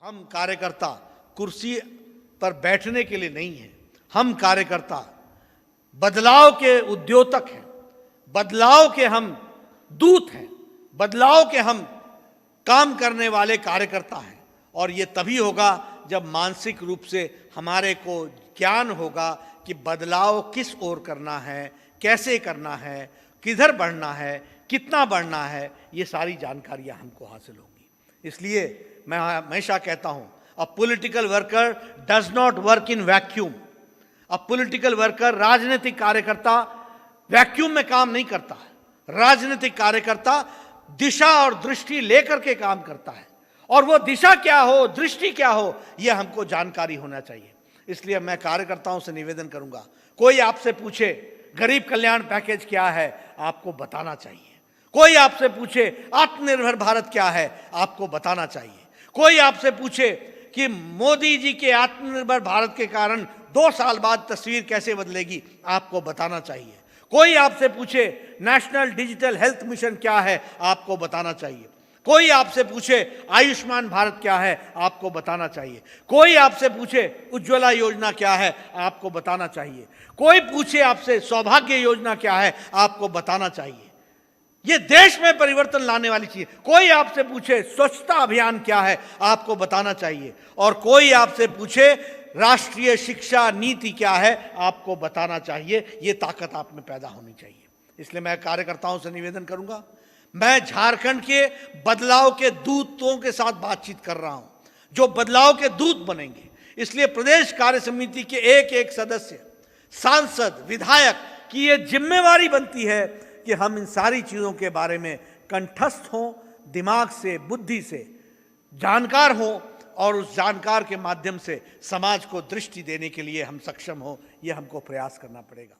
हम कार्यकर्ता कुर्सी पर बैठने के लिए नहीं हैं। हम कार्यकर्ता बदलाव के उद्योतक हैं, बदलाव के हम दूत हैं, बदलाव के हम काम करने वाले कार्यकर्ता हैं। और ये तभी होगा जब मानसिक रूप से हमारे को ज्ञान होगा कि बदलाव किस ओर करना है, कैसे करना है, किधर बढ़ना है, कितना बढ़ना है, ये सारी जानकारियां हमको हासिल होंगी। इसलिए मैं हमेशा कहता हूं, a political worker does not work in vacuum. A political worker, राजनीतिक कार्यकर्ता वैक्यूम में काम नहीं करता है। राजनीतिक कार्यकर्ता दिशा और दृष्टि लेकर के काम करता है, और वो दिशा क्या हो, दृष्टि क्या हो, यह हमको जानकारी होना चाहिए। इसलिए मैं कार्यकर्ताओं से निवेदन करूंगा, कोई आपसे पूछे गरीब कल्याण पैकेज क्या है, आपको बताना चाहिए। कोई आपसे पूछे आत्मनिर्भर भारत क्या है, आपको बताना चाहिए। कोई आपसे पूछे कि मोदी जी के आत्मनिर्भर भारत के कारण 2 साल बाद तस्वीर कैसे बदलेगी, आपको बताना चाहिए। कोई आपसे पूछे नेशनल डिजिटल हेल्थ मिशन क्या है, आपको बताना चाहिए। कोई आपसे पूछे आयुष्मान भारत क्या है, आपको बताना चाहिए। कोई आपसे पूछे उज्ज्वला योजना क्या है, आपको बताना चाहिए। कोई पूछे आपसे सौभाग्य योजना क्या है, आपको बताना चाहिए। ये देश में परिवर्तन लाने वाली चीज। कोई आपसे पूछे स्वच्छता अभियान क्या है, आपको बताना चाहिए। और कोई आपसे पूछे राष्ट्रीय शिक्षा नीति क्या है, आपको बताना चाहिए। ये ताकत आप में पैदा होनी चाहिए। इसलिए मैं कार्यकर्ताओं से निवेदन करूंगा, मैं झारखंड के बदलाव के दूतों के साथ बातचीत कर रहा हूं, जो बदलाव के दूत बनेंगे। इसलिए प्रदेश कार्य समिति के एक एक सदस्य, सांसद, विधायक की ये जिम्मेवारी बनती है कि हम इन सारी चीजों के बारे में कंठस्थ हों, दिमाग से, बुद्धि से जानकार हों, और उस जानकार के माध्यम से समाज को दृष्टि देने के लिए हम सक्षम हों। ये हमको प्रयास करना पड़ेगा।